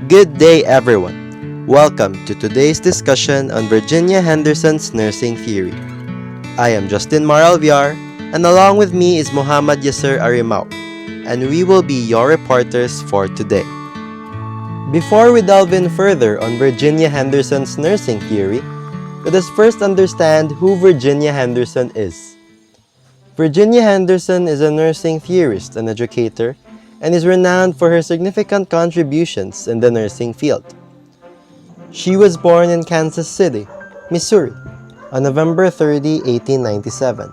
Good day, everyone. Welcome to today's discussion on Virginia Henderson's nursing theory. I am Justin Maralviar, and along with me is Muhammad Yasser Arimao, and we will be your reporters for today. Before we delve in further on Virginia Henderson's nursing theory, let us first understand who Virginia Henderson is. Virginia Henderson is a nursing theorist and educator and is renowned for her significant contributions in the nursing field. She was born in Kansas City, Missouri, on November 30, 1897.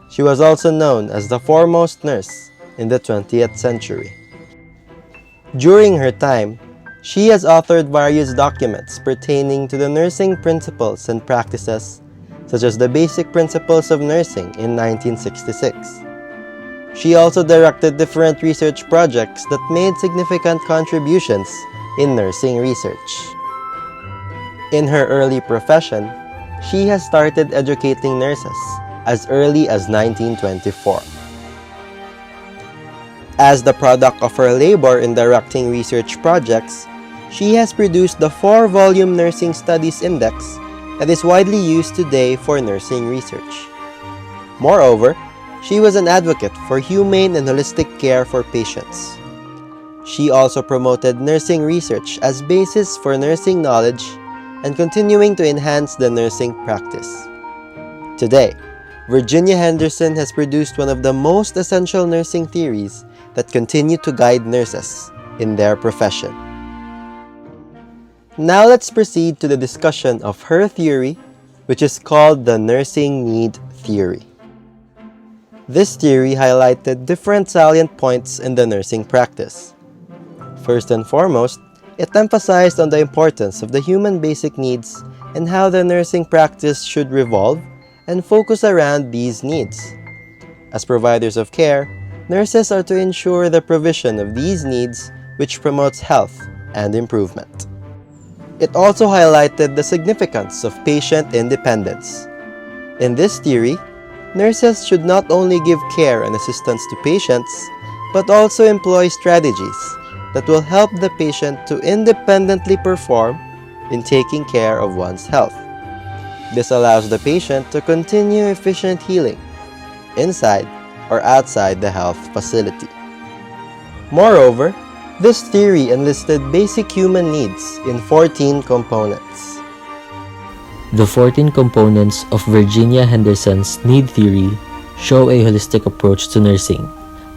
She was also known as the foremost nurse in the 20th century. During her time, she has authored various documents pertaining to the nursing principles and practices, such as the Basic Principles of Nursing in 1966. She also directed different research projects that made significant contributions in nursing research. In her early profession, she has started educating nurses as early as 1924. As the product of her labor in directing research projects, she has produced the 4-volume Nursing Studies Index that is widely used today for nursing research. Moreover, she was an advocate for humane and holistic care for patients. She also promoted nursing research as basis for nursing knowledge and continuing to enhance the nursing practice. Today, Virginia Henderson has produced one of the most essential nursing theories that continue to guide nurses in their profession. Now let's proceed to the discussion of her theory, which is called the nursing need theory. This theory highlighted different salient points in the nursing practice. First and foremost, it emphasized on the importance of the human basic needs and how the nursing practice should revolve and focus around these needs. As providers of care, nurses are to ensure the provision of these needs, which promotes health and improvement. It also highlighted the significance of patient independence. In this theory, nurses should not only give care and assistance to patients, but also employ strategies that will help the patient to independently perform in taking care of one's health. This allows the patient to continue efficient healing, inside or outside the health facility. Moreover, this theory enlisted basic human needs in 14 components. The 14 components of Virginia Henderson's need theory show a holistic approach to nursing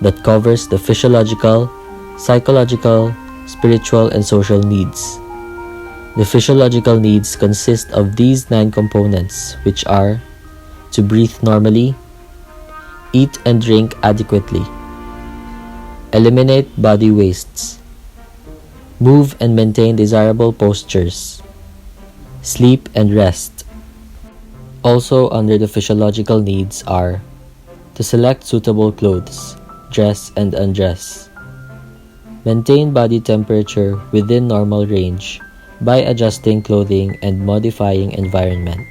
that covers the physiological, psychological, spiritual, and social needs. The physiological needs consist of these 9 components, which are to breathe normally, eat and drink adequately, eliminate body wastes, move and maintain desirable postures, sleep and rest. Also under the physiological needs are to select suitable clothes, dress and undress, maintain body temperature within normal range by adjusting clothing and modifying environment,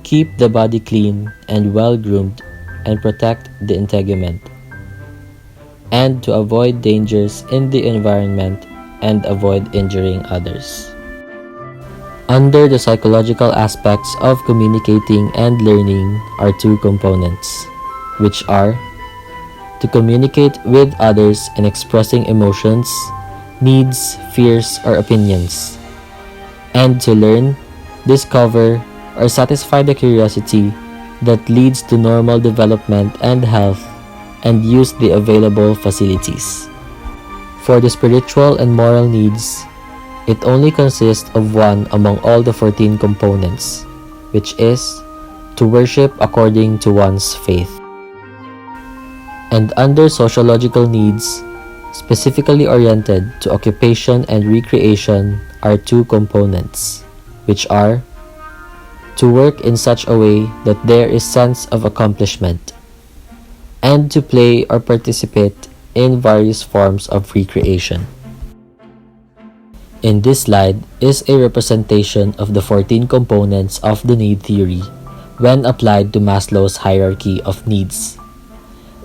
keep the body clean and well-groomed and protect the integument, and to avoid dangers in the environment and avoid injuring others. Under the psychological aspects of communicating and learning are 2 components, which are to communicate with others in expressing emotions, needs, fears, or opinions, and to learn, discover, or satisfy the curiosity that leads to normal development and health and use the available facilities. For the spiritual and moral needs, it only consists of one among all the 14 components, which is to worship according to one's faith. And under sociological needs, specifically oriented to occupation and recreation, are 2 components, which are to work in such a way that there is sense of accomplishment, and to play or participate in various forms of recreation. In this slide is a representation of the 14 components of the need theory when applied to Maslow's hierarchy of needs.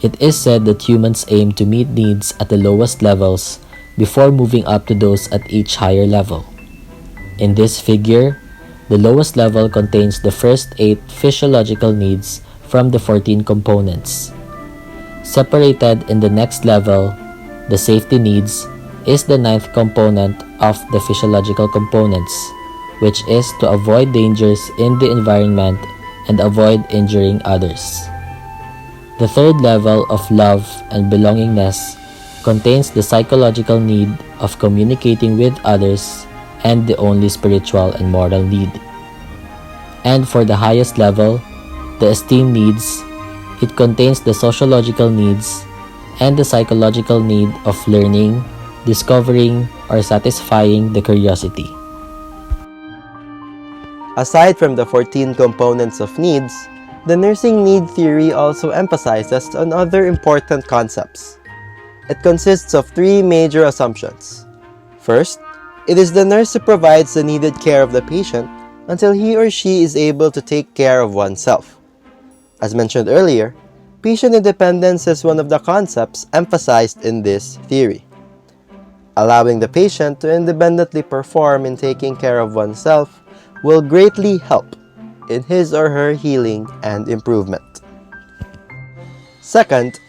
It is said that humans aim to meet needs at the lowest levels before moving up to those at each higher level. In this figure, the lowest level contains the first 8 physiological needs from the 14 components. Separated in the next level, the safety needs, is the 9th component of the physiological components, which is to avoid dangers in the environment and avoid injuring others. The third level of love and belongingness contains the psychological need of communicating with others and the only spiritual and moral need. And for the highest level, the esteem needs, it contains the sociological needs and the psychological need of learning, discovering, or satisfying the curiosity. Aside from the 14 components of needs, the nursing need theory also emphasizes on other important concepts. It consists of 3 major assumptions. First, it is the nurse who provides the needed care of the patient until he or she is able to take care of oneself. As mentioned earlier, patient independence is one of the concepts emphasized in this theory. Allowing the patient to independently perform in taking care of oneself will greatly help in his or her healing and improvement. Second,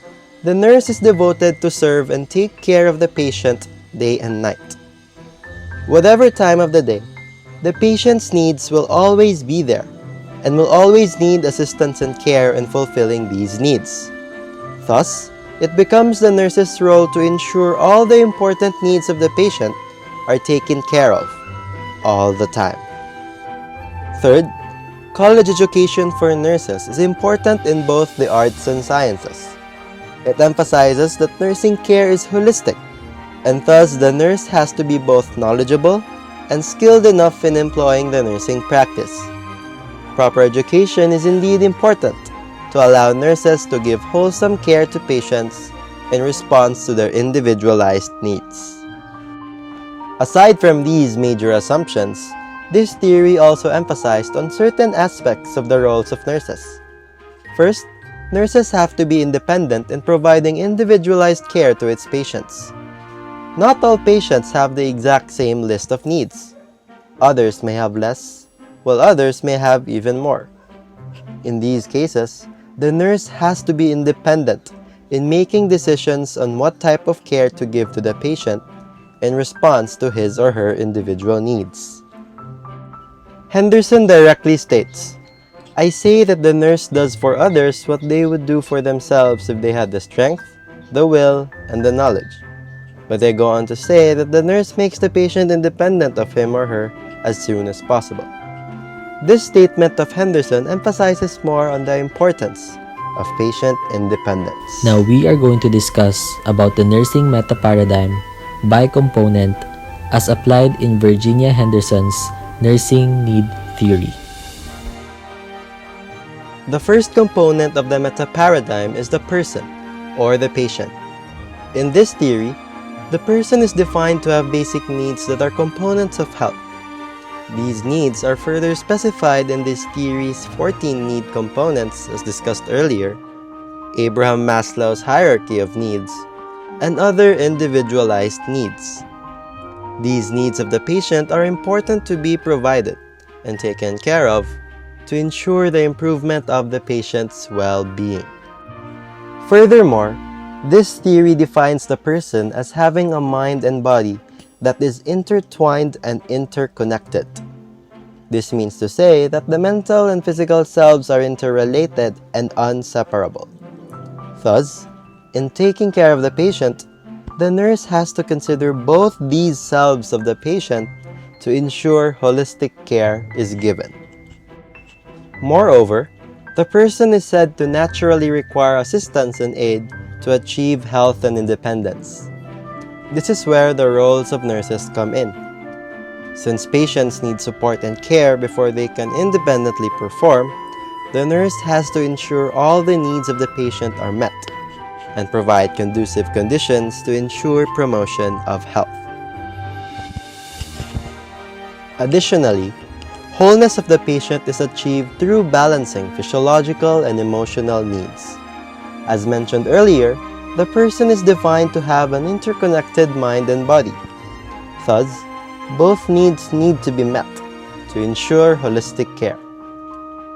the nurse is devoted to serve and take care of the patient day and night. Whatever time of the day, the patient's needs will always be there and will always need assistance and care in fulfilling these needs. Thus, it becomes the nurse's role to ensure all the important needs of the patient are taken care of all the time. Third, college education for nurses is important in both the arts and sciences. It emphasizes that nursing care is holistic, and thus the nurse has to be both knowledgeable and skilled enough in employing the nursing practice. Proper education is indeed important to allow nurses to give wholesome care to patients in response to their individualized needs. Aside from these major assumptions, this theory also emphasized on certain aspects of the roles of nurses. First, nurses have to be independent in providing individualized care to its patients. Not all patients have the exact same list of needs. Others may have less, while others may have even more. In these cases, the nurse has to be independent in making decisions on what type of care to give to the patient in response to his or her individual needs. Henderson directly states, "I say that the nurse does for others what they would do for themselves if they had the strength, the will, and the knowledge." But they go on to say that the nurse makes the patient independent of him or her as soon as possible. This statement of Henderson emphasizes more on the importance of patient independence. Now we are going to discuss about the nursing metaparadigm by component as applied in Virginia Henderson's nursing need theory. The first component of the metaparadigm is the person, or the patient. In this theory, the person is defined to have basic needs that are components of health. These needs are further specified in this theory's 14 need components as discussed earlier, Abraham Maslow's hierarchy of needs, and other individualized needs. These needs of the patient are important to be provided and taken care of to ensure the improvement of the patient's well-being. Furthermore, this theory defines the person as having a mind and body that is intertwined and interconnected. This means to say that the mental and physical selves are interrelated and inseparable. Thus, in taking care of the patient, the nurse has to consider both these selves of the patient to ensure holistic care is given. Moreover, the person is said to naturally require assistance and aid to achieve health and independence. This is where the roles of nurses come in. Since patients need support and care before they can independently perform, the nurse has to ensure all the needs of the patient are met and provide conducive conditions to ensure promotion of health. Additionally, wholeness of the patient is achieved through balancing physiological and emotional needs. As mentioned earlier, the person is defined to have an interconnected mind and body. Thus, both needs need to be met to ensure holistic care.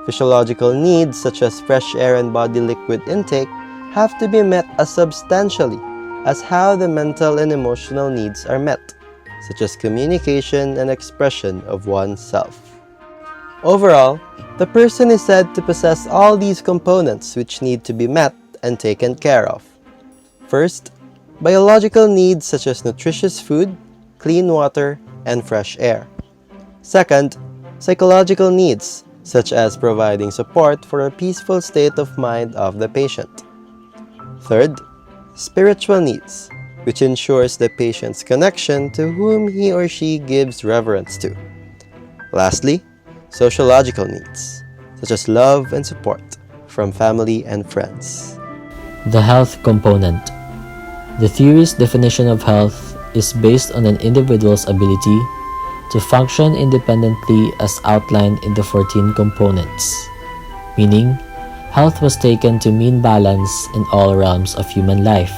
Physiological needs such as fresh air and body liquid intake have to be met as substantially as how the mental and emotional needs are met, such as communication and expression of oneself. Overall, the person is said to possess all these components which need to be met and taken care of. First, biological needs such as nutritious food, clean water, and fresh air. Second, psychological needs such as providing support for a peaceful state of mind of the patient. Third, spiritual needs, which ensures the patient's connection to whom he or she gives reverence to. Lastly, sociological needs, such as love and support from family and friends. The health component. The theory's definition of health is based on an individual's ability to function independently as outlined in the 14 components, meaning health was taken to mean balance in all realms of human life,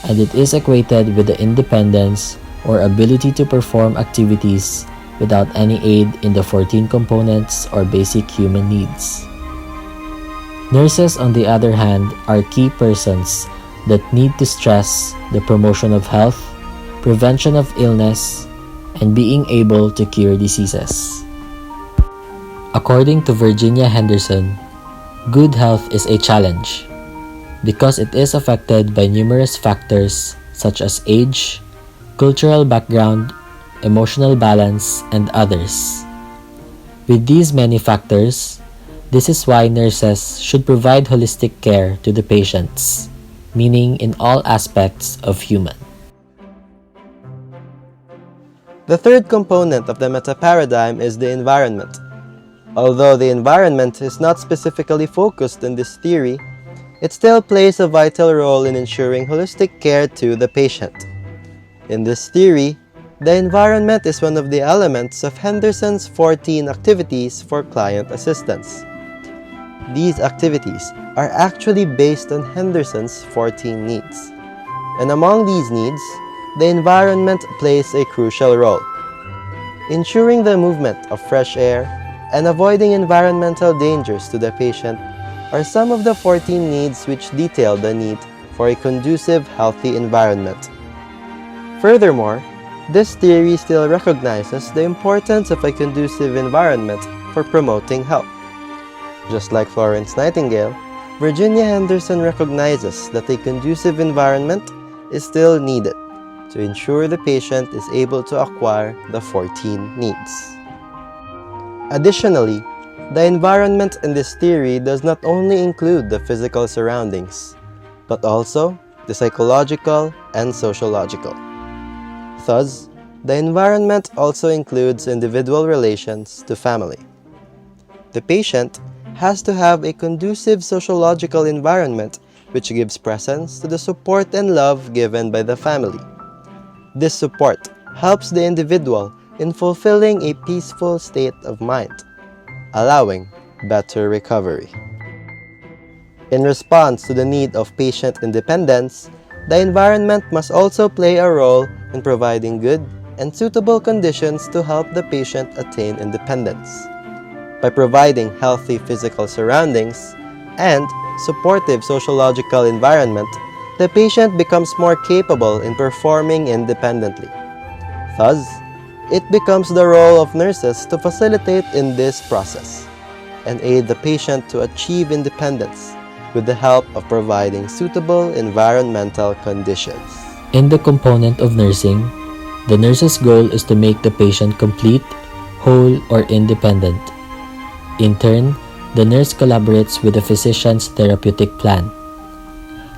and it is equated with the independence or ability to perform activities without any aid in the 14 components or basic human needs. Nurses, on the other hand, are key persons that need to stress the promotion of health, prevention of illness, and being able to cure diseases. According to Virginia Henderson, good health is a challenge because it is affected by numerous factors such as age, cultural background, emotional balance, and others. With these many factors, this is why nurses should provide holistic care to the patients, meaning in all aspects of human. The third component of the metaparadigm is the environment. Although the environment is not specifically focused in this theory, it still plays a vital role in ensuring holistic care to the patient. In this theory, the environment is one of the elements of Henderson's 14 activities for client assistance. These activities are actually based on Henderson's 14 needs. And among these needs, the environment plays a crucial role. Ensuring the movement of fresh air and avoiding environmental dangers to the patient are some of the 14 needs which detail the need for a conducive, healthy environment. Furthermore, this theory still recognizes the importance of a conducive environment for promoting health. Just like Florence Nightingale, Virginia Henderson recognizes that a conducive environment is still needed to ensure the patient is able to acquire the 14 needs. Additionally, the environment in this theory does not only include the physical surroundings, but also the psychological and sociological. Thus, the environment also includes individual relations to family. The patient has to have a conducive sociological environment which gives presence to the support and love given by the family. This support helps the individual in fulfilling a peaceful state of mind, allowing better recovery. In response to the need of patient independence, the environment must also play a role in providing good and suitable conditions to help the patient attain independence. By providing healthy physical surroundings and supportive sociological environment, the patient becomes more capable in performing independently. Thus, it becomes the role of nurses to facilitate in this process and aid the patient to achieve independence with the help of providing suitable environmental conditions. In the component of nursing, the nurse's goal is to make the patient complete, whole, or independent. In turn, the nurse collaborates with the physician's therapeutic plan.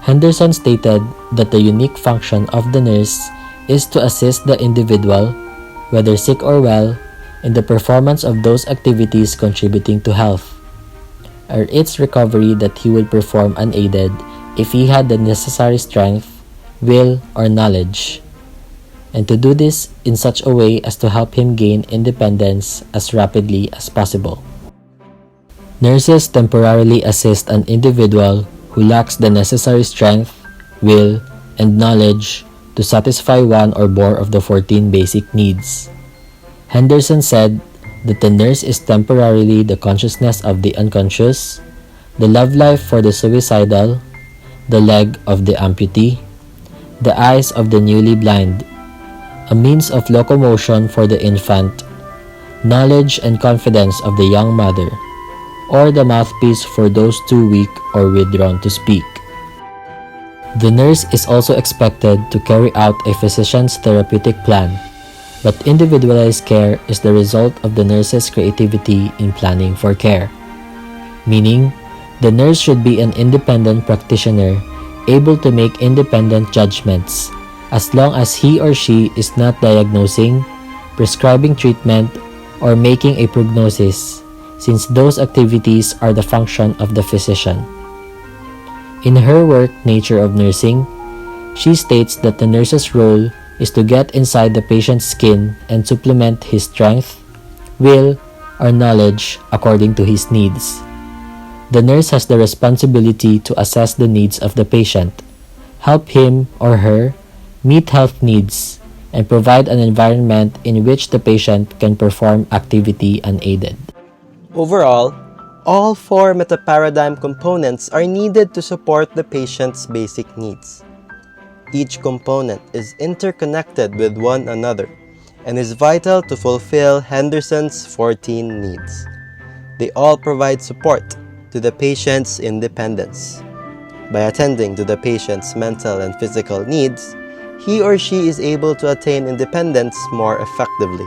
Henderson stated that the unique function of the nurse is to assist the individual, whether sick or well, in the performance of those activities contributing to health, or its recovery that he would perform unaided if he had the necessary strength, will, or knowledge, and to do this in such a way as to help him gain independence as rapidly as possible. Nurses temporarily assist an individual who lacks the necessary strength, will, and knowledge to satisfy one or more of the 14 basic needs. Henderson said that the nurse is temporarily the consciousness of the unconscious, the love life for the suicidal, the leg of the amputee, the eyes of the newly blind, a means of locomotion for the infant, knowledge and confidence of the young mother, or the mouthpiece for those too weak or withdrawn to speak. The nurse is also expected to carry out a physician's therapeutic plan, but individualized care is the result of the nurse's creativity in planning for care. Meaning, the nurse should be an independent practitioner able to make independent judgments as long as he or she is not diagnosing, prescribing treatment, or making a prognosis, since those activities are the function of the physician. In her work, Nature of Nursing, she states that the nurse's role is to get inside the patient's skin and supplement his strength, will, or knowledge according to his needs. The nurse has the responsibility to assess the needs of the patient, help him or her meet health needs, and provide an environment in which the patient can perform activity unaided. Overall, all 4 Metaparadigm components are needed to support the patient's basic needs. Each component is interconnected with one another and is vital to fulfill Henderson's 14 needs. They all provide support to the patient's independence. By attending to the patient's mental and physical needs, he or she is able to attain independence more effectively.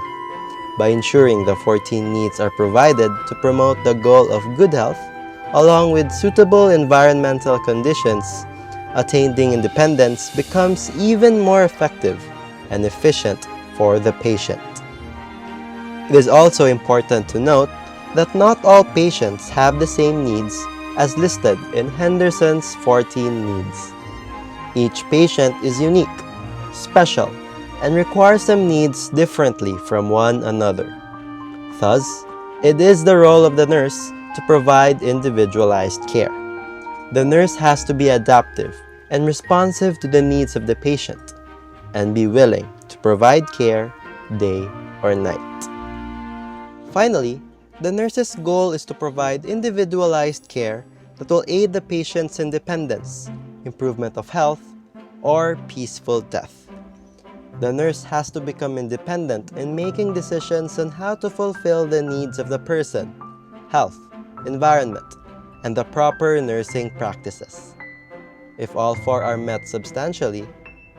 By ensuring the 14 needs are provided to promote the goal of good health, along with suitable environmental conditions, attaining independence becomes even more effective and efficient for the patient. It is also important to note that not all patients have the same needs as listed in Henderson's 14 needs. Each patient is unique, special, and requires some needs differently from one another. Thus, it is the role of the nurse to provide individualized care. The nurse has to be adaptive and responsive to the needs of the patient and be willing to provide care day or night. Finally, the nurse's goal is to provide individualized care that will aid the patient's independence, improvement of health, or peaceful death. The nurse has to become independent in making decisions on how to fulfill the needs of the person, health, environment, and the proper nursing practices. If all 4 are met substantially,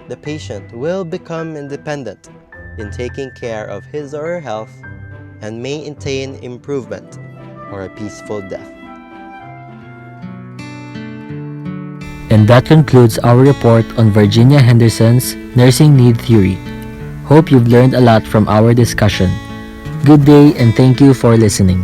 the patient will become independent in taking care of his or her health and may attain improvement or a peaceful death. And that concludes our report on Virginia Henderson's nursing need theory. Hope you've learned a lot from our discussion. Good day and thank you for listening.